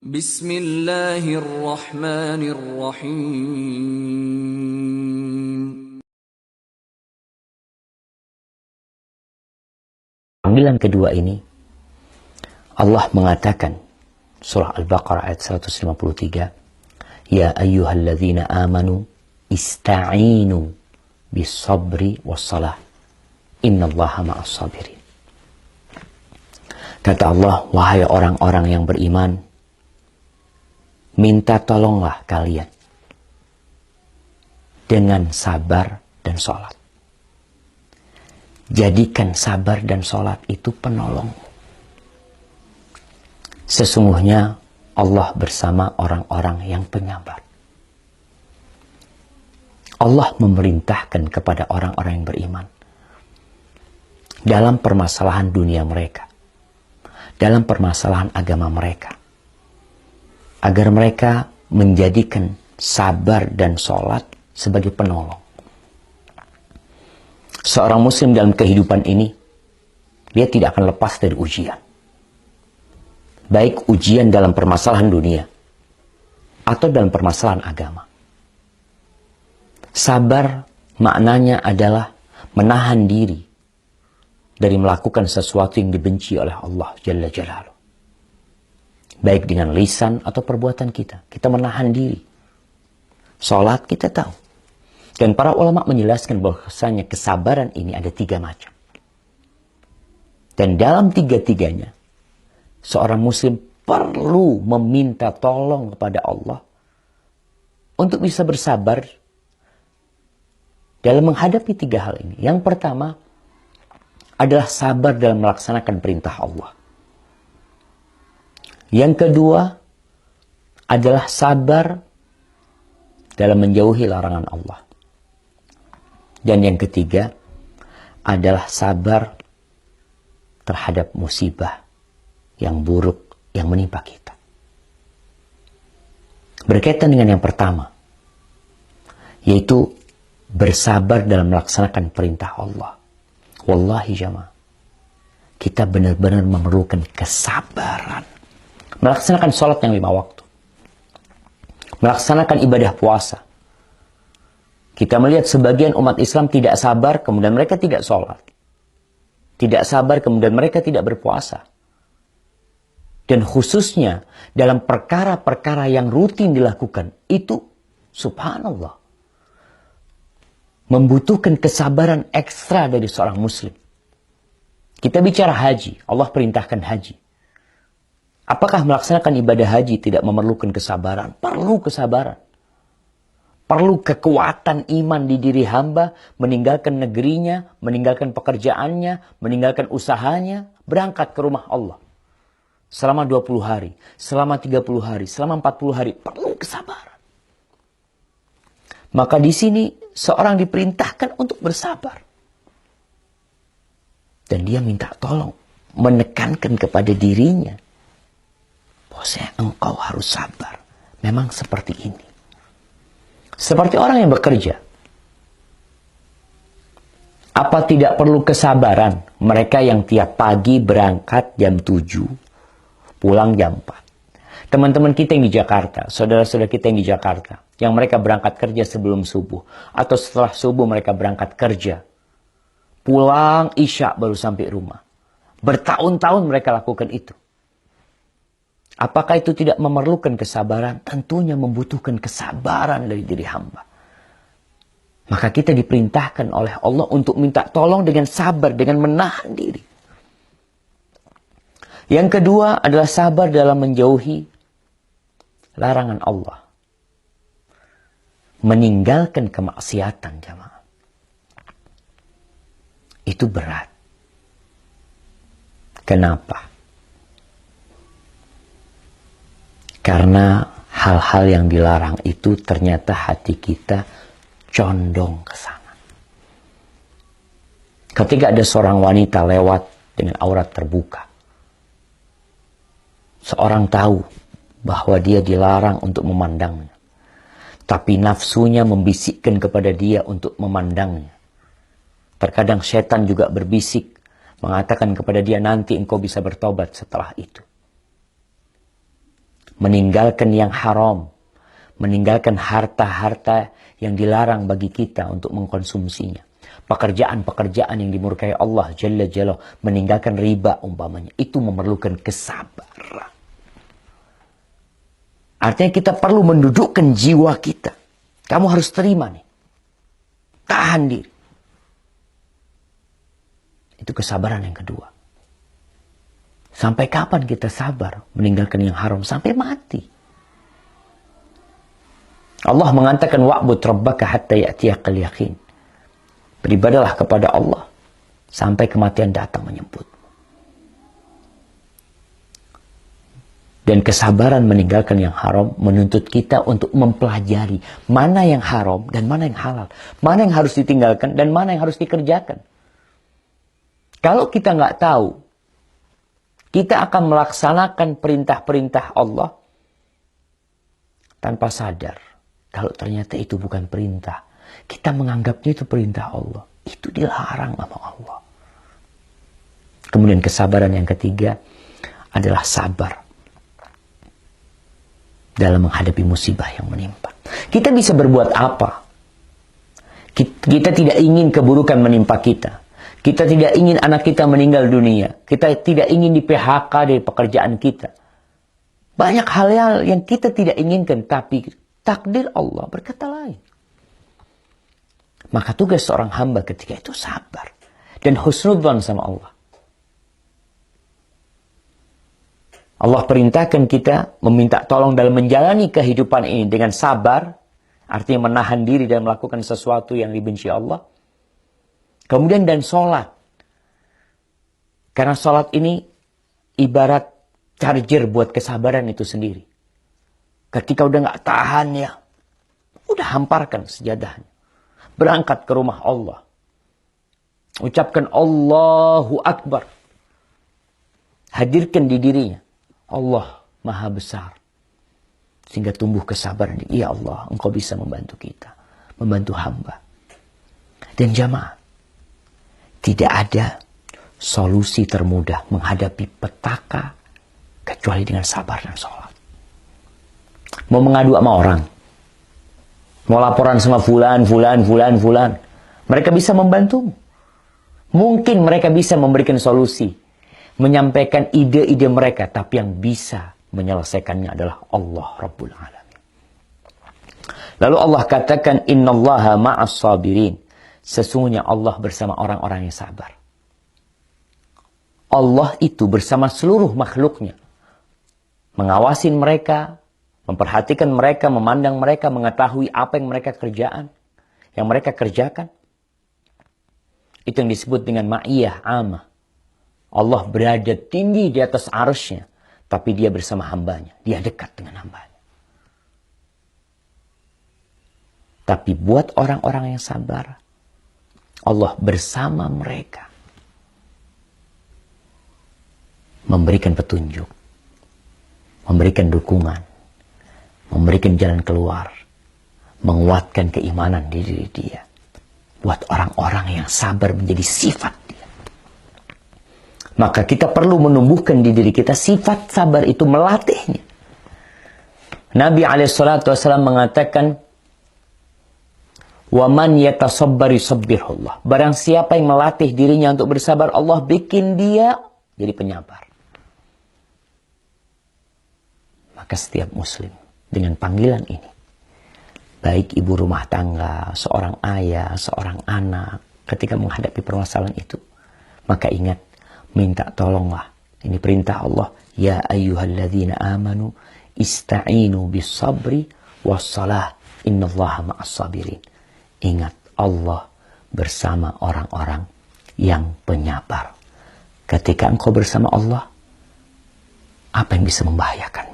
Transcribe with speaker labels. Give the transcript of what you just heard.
Speaker 1: Bismillahirrahmanirrahim.
Speaker 2: Panggilan kedua ini, Allah mengatakan, surah Al-Baqarah ayat 153, Ya ayyuhalladzina amanu ista'inu bis-sabri was-salah. Innallaha ma'as sabirin. Kata Allah, wahai orang-orang yang beriman, minta tolonglah kalian dengan sabar dan sholat. Jadikan sabar dan sholat itu penolong. Sesungguhnya Allah bersama orang-orang yang penyabar. Allah memerintahkan kepada orang-orang yang beriman dalam permasalahan dunia mereka, dalam permasalahan agama mereka, agar mereka menjadikan sabar dan sholat sebagai penolong. Seorang muslim dalam kehidupan ini, dia tidak akan lepas dari ujian. Baik ujian dalam permasalahan dunia, atau dalam permasalahan agama. Sabar maknanya adalah menahan diri dari melakukan sesuatu yang dibenci oleh Allah Jalla Jalaluh. Baik dengan lisan atau perbuatan kita. Kita menahan diri. Sholat kita tahu. Dan para ulama menjelaskan bahwasanya kesabaran ini ada 3 macam. Dan dalam 3-tiganya, seorang muslim perlu meminta tolong kepada Allah untuk bisa bersabar dalam menghadapi 3 hal ini. Yang pertama adalah sabar dalam melaksanakan perintah Allah. Yang kedua adalah sabar dalam menjauhi larangan Allah. Dan yang ketiga adalah sabar terhadap musibah yang buruk yang menimpa kita. Berkaitan dengan yang pertama, yaitu bersabar dalam melaksanakan perintah Allah. Wallahi jamaah, kita benar-benar memerlukan kesabaran. Melaksanakan sholat yang 5 waktu. Melaksanakan ibadah puasa. Kita melihat sebagian umat Islam tidak sabar, kemudian mereka tidak sholat. Tidak sabar, kemudian mereka tidak berpuasa. Dan khususnya dalam perkara-perkara yang rutin dilakukan, itu subhanallah, membutuhkan kesabaran ekstra dari seorang muslim. Kita bicara haji, Allah perintahkan haji. Apakah melaksanakan ibadah haji tidak memerlukan kesabaran? Perlu kesabaran. Perlu kekuatan iman di diri hamba, meninggalkan negerinya, meninggalkan pekerjaannya, meninggalkan usahanya, berangkat ke rumah Allah. Selama 20 hari, selama 30 hari, selama 40 hari, perlu kesabaran. Maka di sini seorang diperintahkan untuk bersabar. Dan dia minta tolong, menekankan kepada dirinya, bahwasanya engkau harus sabar. Memang seperti ini. Seperti orang yang bekerja. Apa tidak perlu kesabaran mereka yang tiap pagi berangkat jam 7, pulang jam 4. Teman-teman kita yang di Jakarta, saudara-saudara kita yang di Jakarta, yang mereka berangkat kerja sebelum subuh, atau setelah subuh mereka berangkat kerja. Pulang Isya baru sampai rumah. Bertahun-tahun mereka lakukan itu. Apakah itu tidak memerlukan kesabaran? Tentunya membutuhkan kesabaran dari diri hamba. Maka kita diperintahkan oleh Allah untuk minta tolong dengan sabar, dengan menahan diri. Yang kedua adalah sabar dalam menjauhi larangan Allah. Meninggalkan kemaksiatan, jamaah. Itu berat. Kenapa? Karena hal-hal yang dilarang itu ternyata hati kita condong ke sana. Ketika ada seorang wanita lewat dengan aurat terbuka, seorang tahu bahwa dia dilarang untuk memandangnya. Tapi nafsunya membisikkan kepada dia untuk memandangnya. Terkadang setan juga berbisik, mengatakan kepada dia, nanti engkau bisa bertobat setelah itu. meninggalkan yang haram, meninggalkan harta-harta yang dilarang bagi kita untuk mengkonsumsinya. Pekerjaan-pekerjaan yang dimurkai Allah Jalla Jalla, meninggalkan riba umpamanya, itu memerlukan kesabaran. Artinya kita perlu mendudukkan jiwa kita. Kamu harus terima nih. Tahan diri. Itu kesabaran yang kedua. Sampai kapan kita sabar meninggalkan yang haram? Sampai mati. Allah mengatakan wa'bud rabbaka hatta ya'tiyakal yaqin. Beribadalah kepada Allah sampai kematian datang menjemput. Dan kesabaran meninggalkan yang haram menuntut kita untuk mempelajari mana yang haram dan mana yang halal. Mana yang harus ditinggalkan dan mana yang harus dikerjakan. Kalau kita nggak tahu, kita akan melaksanakan perintah-perintah Allah tanpa sadar. Kalau ternyata itu bukan perintah, kita menganggapnya itu perintah Allah. Itu dilarang sama Allah. Kemudian kesabaran yang ketiga adalah sabar dalam menghadapi musibah yang menimpa. Kita bisa berbuat apa? Kita tidak ingin keburukan menimpa kita. Kita tidak ingin anak kita meninggal dunia. Kita tidak ingin di PHK dari pekerjaan kita. Banyak hal-hal yang kita tidak inginkan, tapi takdir Allah berkata lain. Maka tugas seorang hamba ketika itu sabar dan husnudzon sama Allah. Allah perintahkan kita meminta tolong dalam menjalani kehidupan ini dengan sabar. Artinya menahan diri dan melakukan sesuatu yang dibenci Allah. Kemudian dan sholat. Karena sholat ini ibarat charger buat kesabaran itu sendiri. Ketika udah gak tahan ya, udah hamparkan sejadahnya. Berangkat ke rumah Allah. Ucapkan Allahu Akbar. Hadirkan di dirinya. Allah Maha Besar. Sehingga tumbuh kesabaran. Ya Allah, Engkau bisa membantu kita. Membantu hamba. Dan jamaah, tidak ada solusi termudah menghadapi petaka kecuali dengan sabar dan sholat. Mau mengadu sama orang. Mau laporan sama fulan. Mereka bisa membantumu. Mungkin mereka bisa memberikan solusi. Menyampaikan ide-ide mereka. Tapi yang bisa menyelesaikannya adalah Allah Rabbul Alamin. Lalu Allah katakan, innallaha ma'as sabirin. Sesungguhnya Allah bersama orang-orang yang sabar. Allah itu bersama seluruh makhluknya. Mengawasin mereka, memperhatikan mereka, memandang mereka, mengetahui apa yang mereka kerjakan. Itu yang disebut dengan ma'iyah amah. Allah berada tinggi di atas arsy-Nya, tapi dia bersama hambanya. Dia dekat dengan hambanya. Tapi buat orang-orang yang sabar, Allah bersama mereka. Memberikan petunjuk. Memberikan dukungan. Memberikan jalan keluar. Menguatkan keimanan di diri dia. Buat orang-orang yang sabar menjadi sifat dia. Maka kita perlu menumbuhkan di diri kita sifat sabar itu, melatihnya. Nabi SAW mengatakan, وَمَنْ يَتَصَبَّرِ صَبِّرْهُ اللَّهِ. Barang siapa yang melatih dirinya untuk bersabar, Allah bikin dia jadi penyabar. Maka setiap muslim dengan panggilan ini, baik ibu rumah tangga, seorang ayah, seorang anak, ketika menghadapi permasalahan itu, maka ingat, minta tolonglah. Ini perintah Allah. Ya ayyuhalladzina amanu ista'inu bis sabri was salah. Innallaha ma'as sabirin. Ingat, Allah bersama orang-orang yang penyabar. Ketika engkau bersama Allah, apa yang bisa membahayakan?